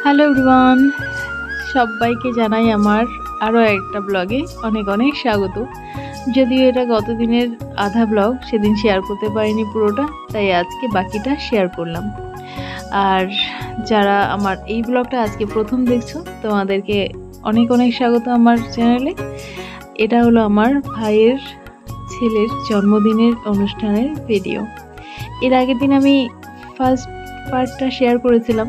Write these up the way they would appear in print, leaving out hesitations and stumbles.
Hello everyone, সবাইকে জানাই আমার আরও একটা ব্লগে অনেক অনেক স্বাগত। যদিও এটা গত দিনের আধা ব্লগ, সেদিন শেয়ার করতে পারিনি পুরোটা, তাই আজকে বাকিটা শেয়ার করলাম। আর যারা আমার এই ব্লগটা আজকে প্রথম দেখছো, তোমাদেরকে অনেক অনেক স্বাগত আমার চ্যানেলে। এটা হলো আমার ভাইয়ের ছেলের জন্মদিনের অনুষ্ঠানের ভিডিও। এর আগের দিন আমি ফার্স্ট পার্টটা শেয়ার করেছিলাম,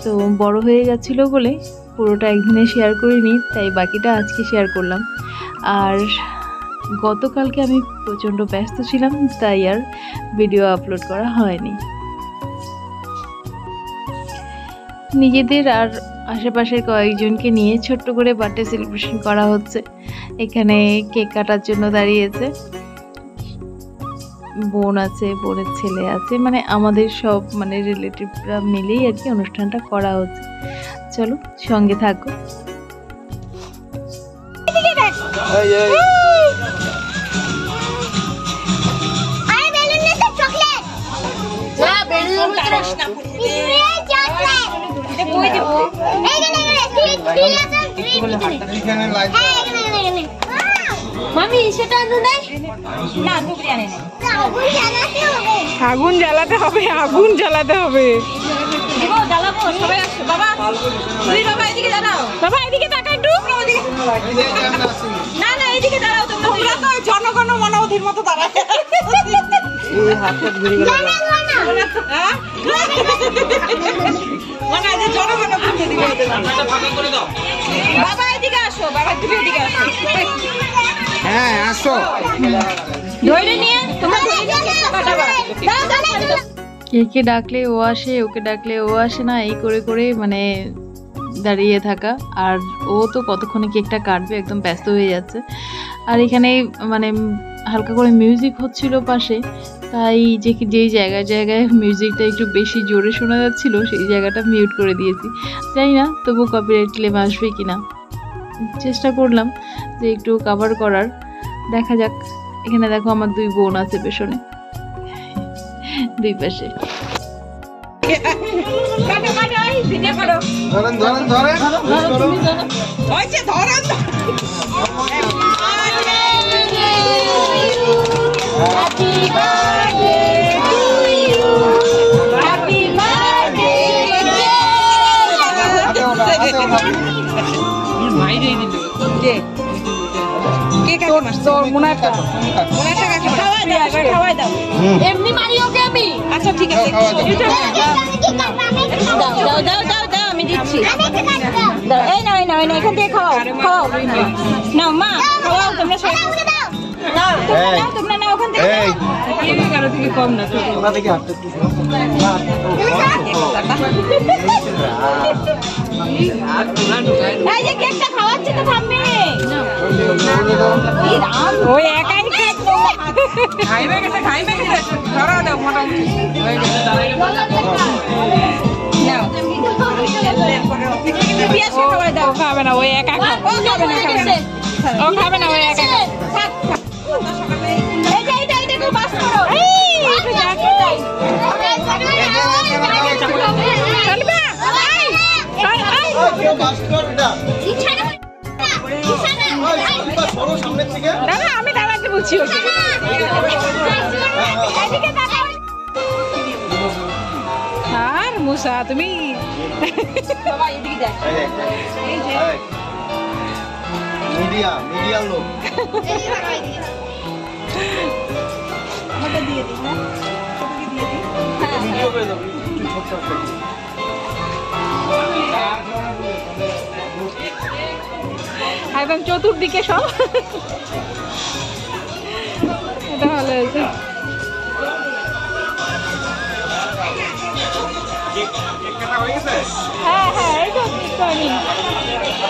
তো বড় হয়ে যাচ্ছিল বলে পুরোটা একদিনে শেয়ার করিনি, তাই বাকিটা আজকে শেয়ার করলাম। আর গতকালকে আমি প্রচণ্ড ব্যস্ত ছিলাম, তাই আর ভিডিও আপলোড করা হয়নি। নিজেদের আর আশেপাশের কয়েকজনকে নিয়ে ছোট্ট করে বার্থডে সেলিব্রেশন করা হচ্ছে। এখানে কেক কাটার জন্য দাঁড়িয়েছে, বোন আছে, বোনের ছেলে আছে, মানে আমাদের সব রিলেটিভরা মিলেই আর কি অনুষ্ঠানটা করা হচ্ছে। চলো সঙ্গে থাকো। মামি সেটা না আগুন জ্বালাতে হবে, আগুন জ্বালাতে হবে। বাবা এদিকে দাঁড়াও, বাবা এদিকে তাকা একটু। না না এদিকে দাঁড়াও, তোমরা তো জনগণ মন অধীর মতো দাঁড়ায়। বাবা এদিকে আসো, বাবা তুমি এদিকে আসো। হ্যাঁ আসো, ধরে নিয়ে তোমরা একে ডাকলে ও আসে, ওকে ডাকলে ও আসে না, এই করে করে দাঁড়িয়ে থাকা। আর ও তো কতক্ষণে কেকটা কাটবে, একদম ব্যস্ত হয়ে যাচ্ছে। আর এখানে হালকা করে মিউজিক হচ্ছিল পাশে, তাই যেই জায়গায় জায়গায় মিউজিকটা একটু বেশি জোরে শোনা যাচ্ছিল, সেই জায়গাটা মিউট করে দিয়েছি। জানি না তবু কপিরাইট ক্লেম আসবে কিনা, চেষ্টা করলাম যে একটু কভার করার, দেখা যাক। এখানে দেখো আমার দুই বোন আছে পেছনে, দুই পাশে। ধরেন ধরেন ধরেন এমনি মারি ওকে আমি। আচ্ছা ঠিক আছে, দাও দাও দাও দাও, আমি দিচ্ছি। এই নাও এই নাও এই নাও, এখান থেকে খাওয়াও খাওয়াও। নাও মা খাওয়াও, তোমরা সবাই নাও, তোমরা নাও ওখান থেকে। কারো থেকে কম না। এই যে কেকটা খাওয়াচ্ছে তো থামবে। ওই একাই খাইবে গেছে, খাইবে গেছে। ধরো দাও, মোটামুটি হয়ে গেছে। নাও ও খাবে না, ওই একা খাবে। ও খাবে না, খাবে না, ও খাবে না, ওই একা খাবে। এই যে এইটা এইটা বাস করো। দাদা আমি দাদাকে বলছি ওকে। আর মুসা তুমি মিডিয়া মিডিয়া লোক ভিডিও করে দাও, ছোট একদম চতুর্দিকে সব। এটা ভালো হয়েছে। হ্যাঁ হ্যাঁ, এই তো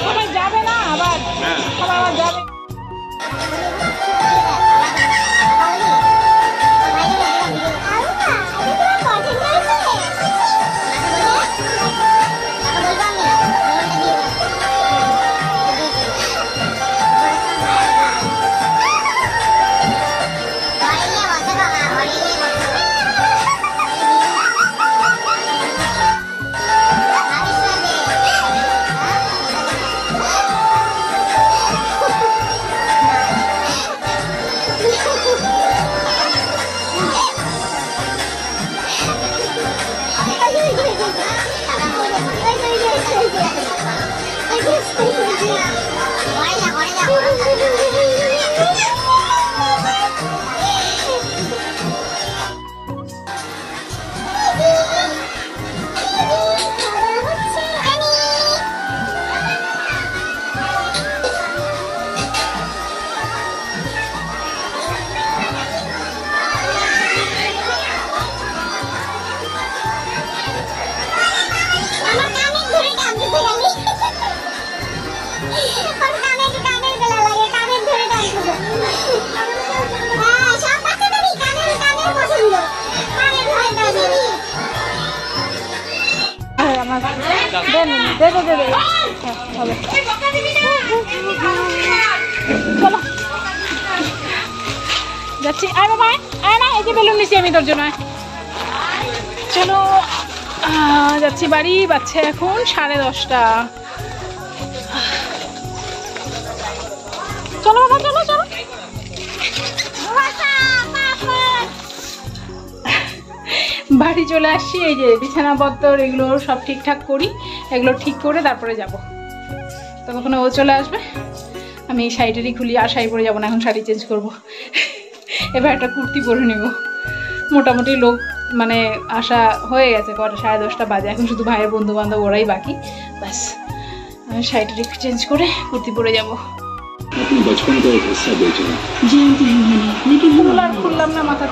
সবাই যাবে না, আবার সবাই আবার যাবে। দে হবে। চলো যাচ্ছি। আয় বাবা আয় না, এই যে বেলুন নিছি আমি তোর জন্য। চলো যাচ্ছি বাড়ি। বাচ্চা এখন 10:30। চলো বাবা চলো চলো। বাড়ি চলে আসছি। এই যে বিছানাপত্র এগুলো সব ঠিকঠাক করি, এগুলো ঠিক করে তারপরে যাব। ততক্ষণে ও চলে আসবে। আমি এই শাড়িটারই খুলি, আর শাড়ি পরে যাবো না, এখন শাড়ি চেঞ্জ করব। এবার একটা কুর্তি পরে নেব। মোটামুটি লোক মানে আসা হয়ে গেছে, কটা 10:30 বাজে। এখন শুধু ভাইয়ের বন্ধু বান্ধব ওরাই বাকি। ব্যাস আমি শাড়িটা একটু চেঞ্জ করে কুর্তি পরে যাব। बचपन का एक हिस्सा बेचा जानती हूँ मैंने, लेकिन ফুল আর খুললাম না মাথা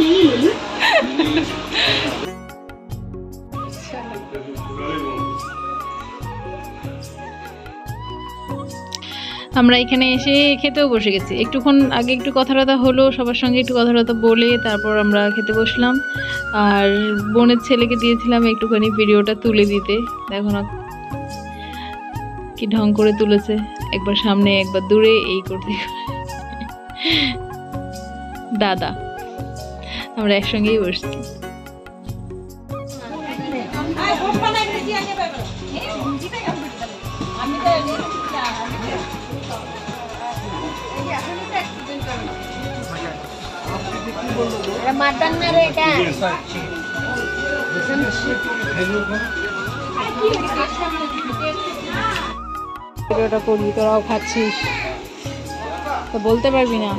नहीं ले আমরা এখানে এসে খেতেও বসে গেছি। একটুক্ষণ আগে একটু কথাবার্তা হলো, সবার সঙ্গে একটু কথাবার্তা বলে তারপর আমরা খেতে বসলাম। আর বোনের ছেলেকে দিয়েছিলাম একটুখানি ভিডিওটা তুলে দিতে। দেখো না কি ঢং করে তুলেছে, একবার সামনে একবার দূরে এই করতে। দাদা আমরা একসঙ্গেই বসছি। मटन ना बेटा ভিডিওটা করি, তোরাও খাচ্ছিস তো বলতে পারবি না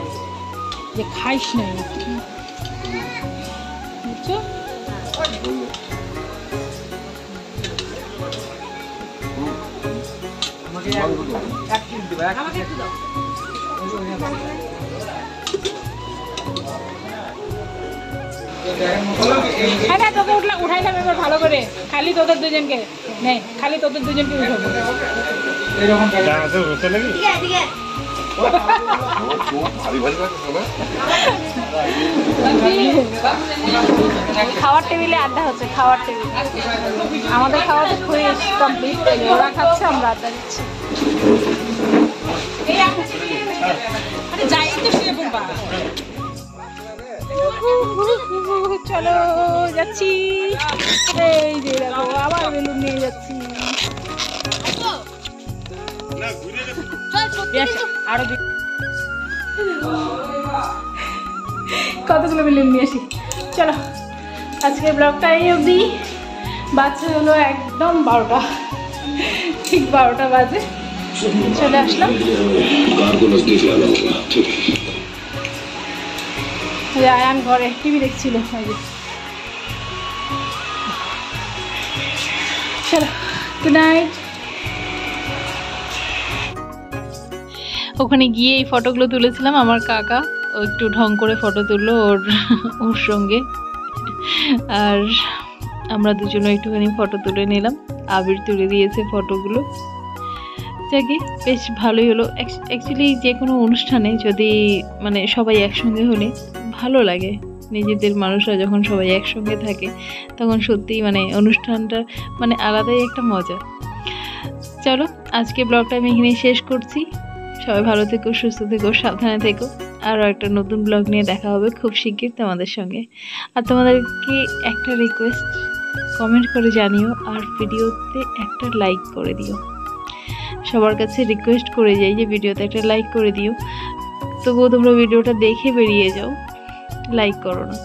যে খাইস নাই, বুঝছো? হ্যাঁ তোকে উঠাইলাম এবার ভালো করে। খালি তোদের দুজনকে নে, খালি তোদের দুজনকে উঠাবো। খাওয়ার টেবিলে আড্ডা হচ্ছে, খাওয়ার টেবিল। আমাদের খাওয়া তো খুবই কমপ্লিট, ওরা খাচ্ছে আমরা আড্ডা দিচ্ছি। চলো যাচ্ছি। এই যে দেখো আবার বেলুন নিয়ে যাচ্ছি। আরো কতগুলো বেলুন নিয়ে আসি। চলো আজকের ব্লগটা এই অবধি। বাচ্চা হলো একদম 12টা, ঠিক 12টা বাজে চলে আসলাম। আয়ান ঘরে টিভি দেখছিল। চলো গুড নাইট। ওখানে গিয়ে এই ফটোগুলো তুলেছিলাম। আমার কাকা ও একটু ঢং করে ফটো তুললো ওর সঙ্গে, আর আমরা দুজনে একটুখানি ফটো তুলে নিলাম। আবির তুলে দিয়েছে ফটোগুলো। যাকে বেশ ভালোই হলো। অ্যাকচুয়ালি যে কোনো অনুষ্ঠানে যদি মানে সবাই একসঙ্গে হলে ভালো লাগে। নিজেদের মানুষরা যখন সবাই একসঙ্গে থাকে তখন সত্যিই মানে অনুষ্ঠানটা মানে আলাদাই একটা মজা। চলো আজকে ব্লগটা আমি এখানেই শেষ করছি। সবাই ভালো থেকো, সুস্থ থেকো, সাবধানে থেকো। আরও একটা নতুন ব্লগ নিয়ে দেখা হবে খুব শিগগির তোমাদের সঙ্গে। আর তোমাদেরকে একটা রিকোয়েস্ট, কমেন্ট করে জানিও আর ভিডিওতে একটা লাইক করে দিও। সবার কাছে রিকোয়েস্ট করে যাই যে ভিডিওতে একটা লাইক করে দিও। তবুও তোমরা ভিডিওটা দেখে বেরিয়ে যাও, লাইক করো না।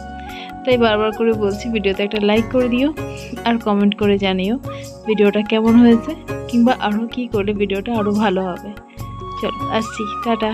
তাই বারবার করে বলছি ভিডিওতে একটা লাইক করে দিও আর কমেন্ট করে জানিও ভিডিওটা কেমন হয়েছে, কিংবা আরও কী করলে ভিডিওটা আরও ভালো হবে। চলো আসছি, টাটা।